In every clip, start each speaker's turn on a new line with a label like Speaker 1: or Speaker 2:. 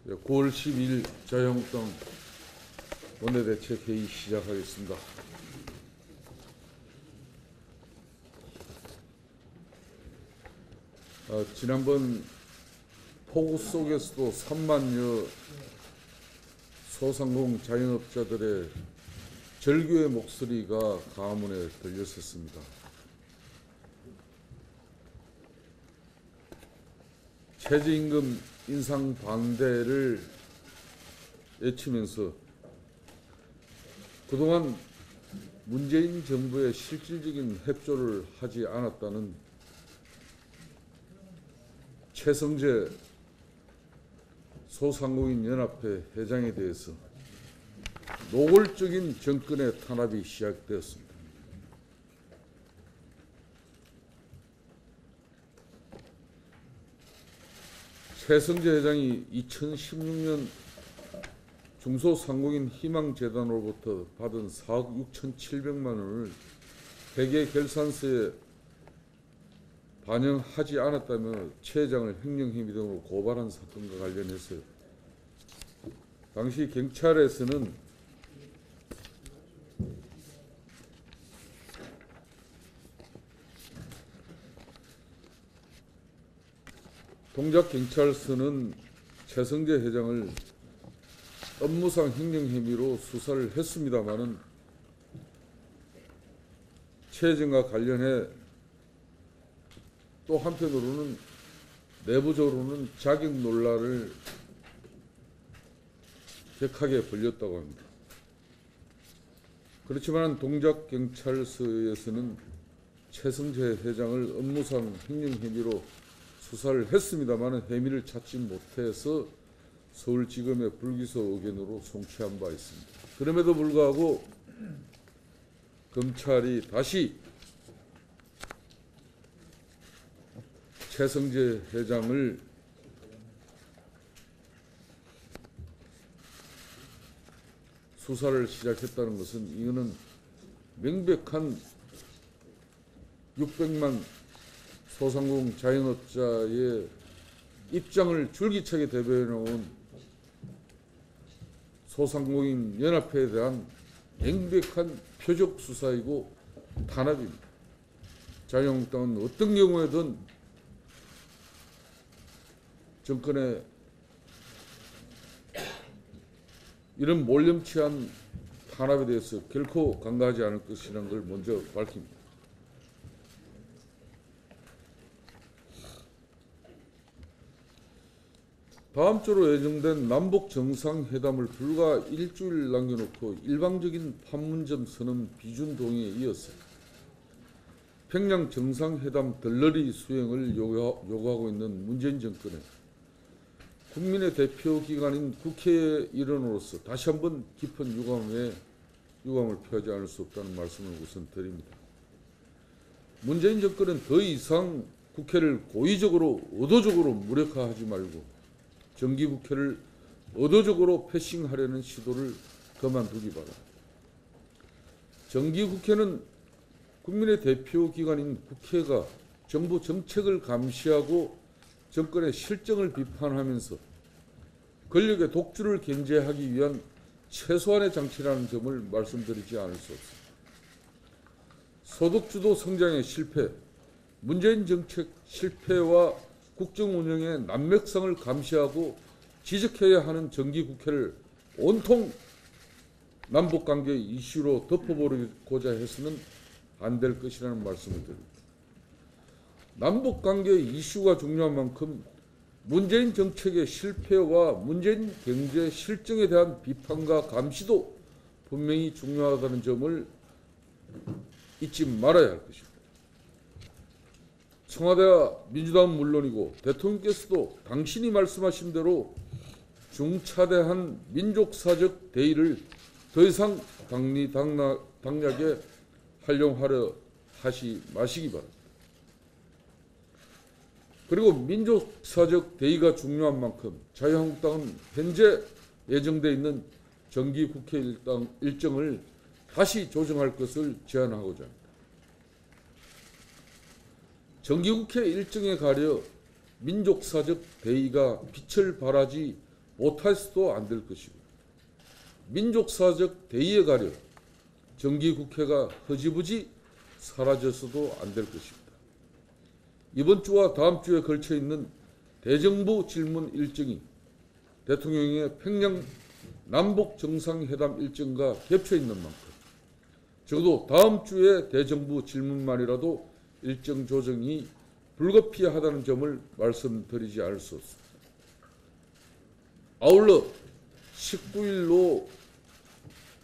Speaker 1: 9월 12일 자유한국당 원내대책회의 시작하겠습니다. 지난번 폭우 속에서도 3만여 소상공 자영업자들의 절규의 목소리가 가문에 들렸었습니다. 최저임금 인상 반대를 외치면서 그동안 문재인 정부의 실질적인 협조를 하지 않았다는 최성재 소상공인 연합회 회장에 대해서 노골적인 정권의 탄압이 시작되었습니다. 최성재 회장이 2016년 중소상공인 희망재단으로부터 받은 4억 6,700만 원을 회계결산서에 반영하지 않았다며 최 회장을 횡령행위 등으로 고발한 사건과 관련해서 당시 경찰에서는 동작경찰서는 최성재 회장을 업무상 횡령 혐의로 수사를 했습니다마는 최 회장과 관련해 또 한편으로는 내부적으로는 자격 논란을 격하게 벌였다고 합니다. 그렇지만 동작경찰서에서는 최성재 회장을 업무상 횡령 혐의로 수사를 했습니다만 혐의를 찾지 못해서 서울지검의 불기소 의견으로 송치한 바 있습니다. 그럼에도 불구하고 검찰이 다시 최성재 회장을 수사를 시작했다는 것은 이거는 명백한 600만 소상공 자영업자의 입장을 줄기차게 대변해온 소상공인 연합회에 대한 명백한 표적 수사이고 탄압입니다. 자유한국당은 어떤 경우에든 정권의 이런 몰염치한 탄압에 대해서 결코 간과하지 않을 것이라는 걸 먼저 밝힙니다. 다음 주로 예정된 남북 정상회담을 불과 일주일 남겨놓고 일방적인 판문점 선언 비준 동의에 이어서 평양 정상회담 덜러리 수행을 요구하고 있는 문재인 정권에 국민의 대표기관인 국회의 일원으로서 다시 한번 깊은 유감을 표하지 않을 수 없다는 말씀을 우선 드립니다. 문재인 정권은 더 이상 국회를 고의적으로 의도적으로 무력화하지 말고 정기국회를 의도적으로 패싱하려는 시도를 그만두기 바랍니다. 정기국회는 국민의 대표기관인 국회가 정부 정책을 감시하고 정권의 실정을 비판하면서 권력의 독주를 견제하기 위한 최소한의 장치라는 점을 말씀드리지 않을 수 없습니다. 소득주도 성장의 실패, 문재인 정책 실패와 국정 운영의 난맥상을 감시하고 지적해야 하는 정기국회를 온통 남북관계 이슈로 덮어버리고자 해서는 안 될 것이라는 말씀을 드립니다. 남북관계 이슈가 중요한 만큼 문재인 정책의 실패와 문재인 경제 실정에 대한 비판과 감시도 분명히 중요하다는 점을 잊지 말아야 할 것입니다. 청와대와 민주당은 물론이고 대통령께서도 당신이 말씀하신 대로 중차대한 민족사적 대의를 더 이상 당락에 활용하려 하지 마시기 바랍니다. 그리고 민족사적 대의가 중요한 만큼 자유한국당은 현재 예정되어 있는 정기국회 일정을 다시 조정할 것을 제안하고자 합니다. 정기국회 일정에 가려 민족사적 대의가 빛을 발하지 못해서도 안 될 것이고 민족사적 대의에 가려 정기국회가 흐지부지 사라져서도 안 될 것입니다. 이번 주와 다음 주에 걸쳐 있는 대정부 질문 일정이 대통령의 평양 남북 정상회담 일정과 겹쳐 있는 만큼 적어도 다음 주에 대정부 질문만이라도 일정 조정이 불가피하다는 점을 말씀드리지 않을 수 없습니다. 아울러 19일로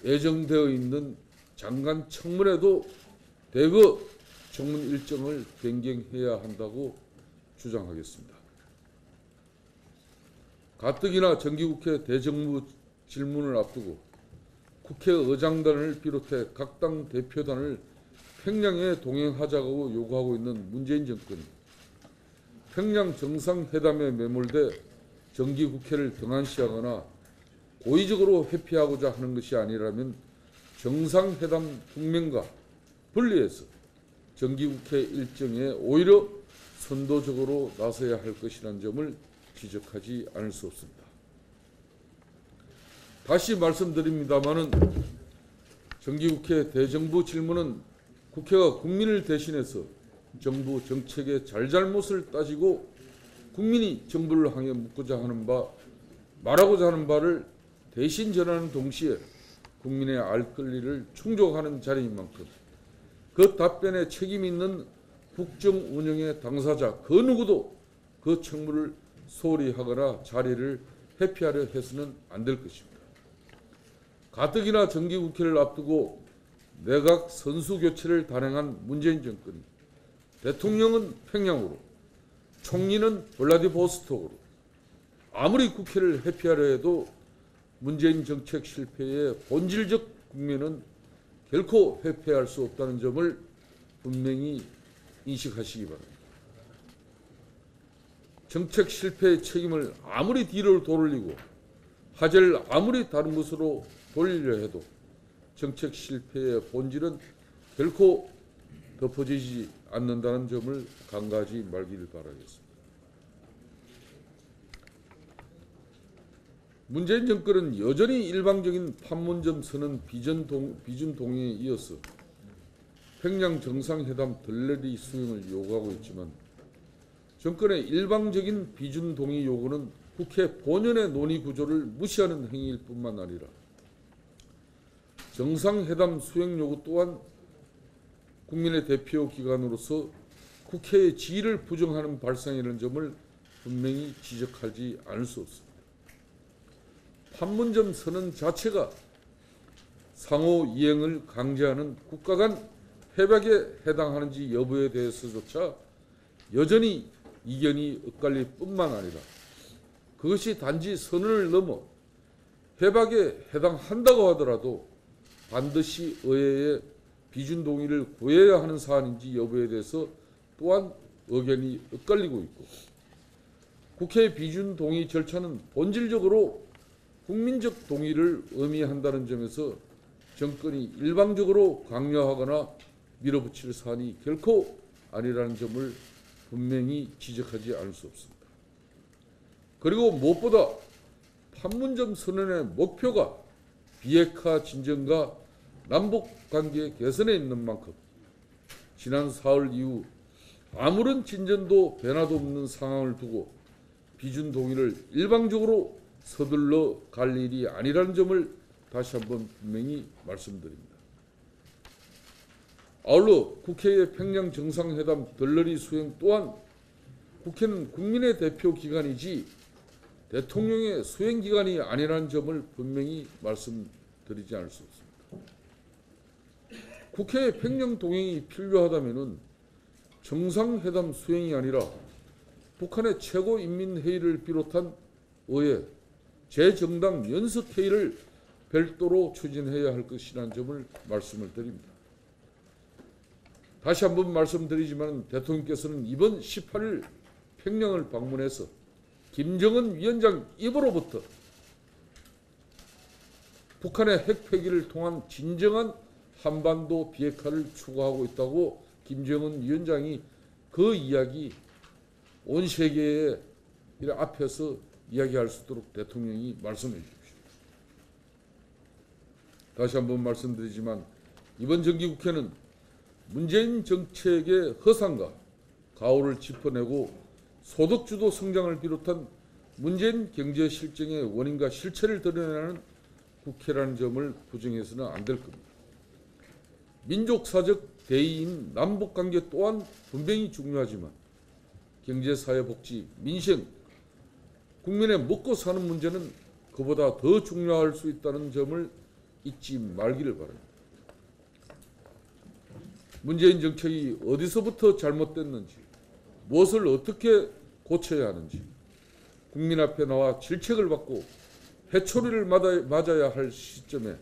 Speaker 1: 예정되어 있는 장관 청문회도 대거 청문 일정을 변경해야 한다고 주장하겠습니다. 가뜩이나 정기국회 대정부 질문을 앞두고 국회의장단을 비롯해 각 당 대표단을 평양에 동행하자고 요구하고 있는 문재인 정권이 평양 정상회담에 매몰돼 정기국회를 등한시하거나 고의적으로 회피하고자 하는 것이 아니라면 정상회담 국면과 분리해서 정기국회 일정에 오히려 선도적으로 나서야 할 것이라는 점을 지적하지 않을 수 없습니다. 다시 말씀드립니다마는 정기국회 대정부 질문은 국회가 국민을 대신해서 정부 정책의 잘잘못을 따지고 국민이 정부를 향해 묻고자 하는 바, 말하고자 하는 바를 대신 전하는 동시에 국민의 알 권리를 충족하는 자리인 만큼 그 답변에 책임 있는 국정 운영의 당사자 그 누구도 그 책무를 소홀히 하거나 자리를 회피하려 해서는 안 될 것입니다. 가뜩이나 정기국회를 앞두고 내각 선수교체를 단행한 문재인 정권이 대통령은 평양으로, 총리는 블라디보스톡으로 아무리 국회를 회피하려 해도 문재인 정책 실패의 본질적 국면은 결코 회피할 수 없다는 점을 분명히 인식하시기 바랍니다. 정책 실패의 책임을 아무리 뒤로 돌리고 화제를 아무리 다른 것으로 돌리려 해도 정책 실패의 본질은 결코 덮어지지 않는다는 점을 간과하지 말길 바라겠습니다. 문재인 정권은 여전히 일방적인 판문점 선언 비준 동의에 이어서 평양 정상회담 들러리 수용을 요구하고 있지만 정권의 일방적인 비준 동의 요구는 국회 본연의 논의 구조를 무시하는 행위일 뿐만 아니라 정상회담 수행 요구 또한 국민의 대표 기관으로서 국회의 지위를 부정하는 발상이라는 점을 분명히 지적하지 않을 수 없습니다. 판문점 선언 자체가 상호 이행을 강제하는 국가 간 협약에 해당하는지 여부에 대해서조차 여전히 이견이 엇갈릴 뿐만 아니라 그것이 단지 선언을 넘어 협약에 해당한다고 하더라도 반드시 의회의 비준 동의를 구해야 하는 사안인지 여부에 대해서 또한 의견이 엇갈리고 있고 국회 비준 동의 절차는 본질적으로 국민적 동의를 의미한다는 점에서 정권이 일방적으로 강요하거나 밀어붙일 사안이 결코 아니라는 점을 분명히 지적하지 않을 수 없습니다. 그리고 무엇보다 판문점 선언의 목표가 비핵화 진전과 남북관계 개선에 있는 만큼 지난 4월 이후 아무런 진전도 변화도 없는 상황을 두고 비준 동의를 일방적으로 서둘러 갈 일이 아니라는 점을 다시 한번 분명히 말씀드립니다. 아울러 국회의 평양 정상회담 들러리 수행 또한 국회는 국민의 대표 기관이지 대통령의 수행기관이 아니라는 점을 분명히 말씀드리지 않을 수 없습니다. 국회의 평양 동행이 필요하다면 정상회담 수행이 아니라 북한의 최고인민회의를 비롯한 의회, 제정당 연석회의를 별도로 추진해야 할 것이라는 점을 말씀을 드립니다. 다시 한번 말씀드리지만 대통령께서는 이번 18일 평양을 방문해서 김정은 위원장 입으로부터 북한의 핵폐기를 통한 진정한 한반도 비핵화를 추구하고 있다고 김정은 위원장이 그 이야기 온 세계의 앞에서 이야기할 수 있도록 대통령이 말씀해 주십시오. 다시 한번 말씀드리지만 이번 정기국회는 문재인 정책의 허상과 가오를 짚어내고 소득주도 성장을 비롯한 문재인 경제 실정의 원인과 실체를 드러내는 국회라는 점을 부정해서는 안 될 겁니다. 민족사적 대의인 남북관계 또한 분명히 중요하지만 경제사회복지, 민생, 국민의 먹고 사는 문제는 그보다 더 중요할 수 있다는 점을 잊지 말기를 바랍니다. 문재인 정책이 어디서부터 잘못됐는지, 무엇을 어떻게 고쳐야 하는지 국민 앞에 나와 질책을 받고 회초리를 맞아야 할 시점에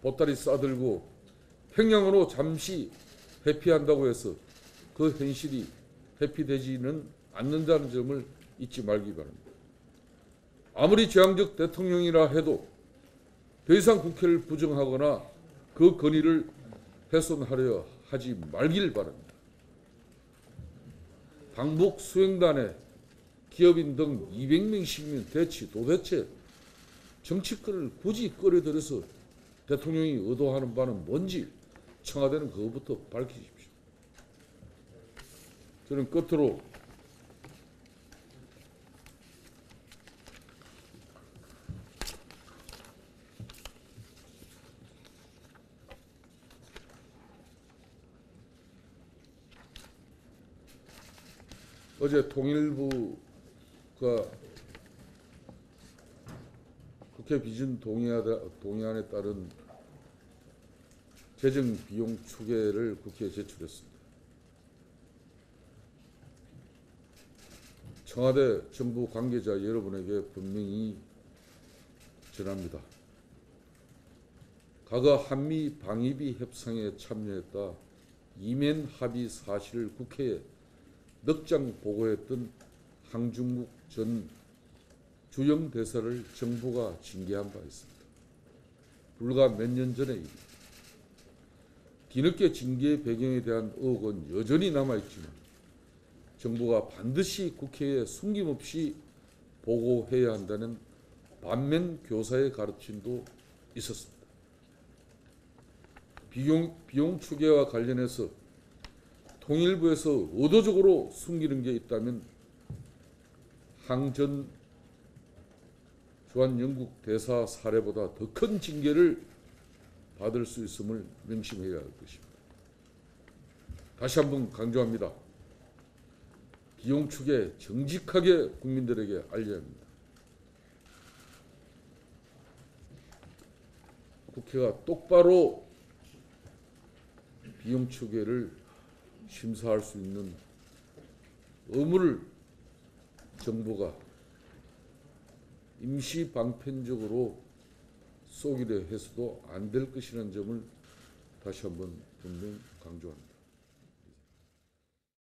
Speaker 1: 보따리 싸들고 평양으로 잠시 회피한다고 해서 그 현실이 회피되지는 않는다는 점을 잊지 말기 바랍니다. 아무리 재앙적 대통령이라 해도 더 이상 국회를 부정하거나 그 권위를 훼손하려 하지 말길 바랍니다. 방북 수행단에 기업인 등 200명씩이면 도대체 정치권을 굳이 끌어들여서 대통령이 의도하는 바는 뭔지 청와대는 그것부터 밝히십시오. 저는 끝으로 어제 통일부가 국회 비준 동의안에 따른 재정 비용 추계를 국회에 제출했습니다. 청와대 정부 관계자 여러분에게 분명히 전합니다. 과거 한미 방위비 협상에 참여했다 이면 합의 사실을 국회에 넉장 보고했던 황중국 전 주영 대사를 정부가 징계한 바 있습니다. 불과 몇 년 전의 일입니다. 뒤늦게 징계 배경에 대한 의혹은 여전히 남아있지만 정부가 반드시 국회에 숨김없이 보고해야 한다는 반면 교사의 가르침도 있었습니다. 비용 추계와 관련해서 통일부에서 의도적으로 숨기는 게 있다면 항전 주한영국 대사 사례보다 더 큰 징계를 받을 수 있음을 명심해야 할 것입니다. 다시 한번 강조합니다. 비용 추계 정직하게 국민들에게 알려야 합니다. 국회가 똑바로 비용 추계를 심사할 수 있는 의무를 정부가 임시 방편적으로 쏘기려 해서도 안 될 것이라는 점을 다시 한번 분명 강조합니다.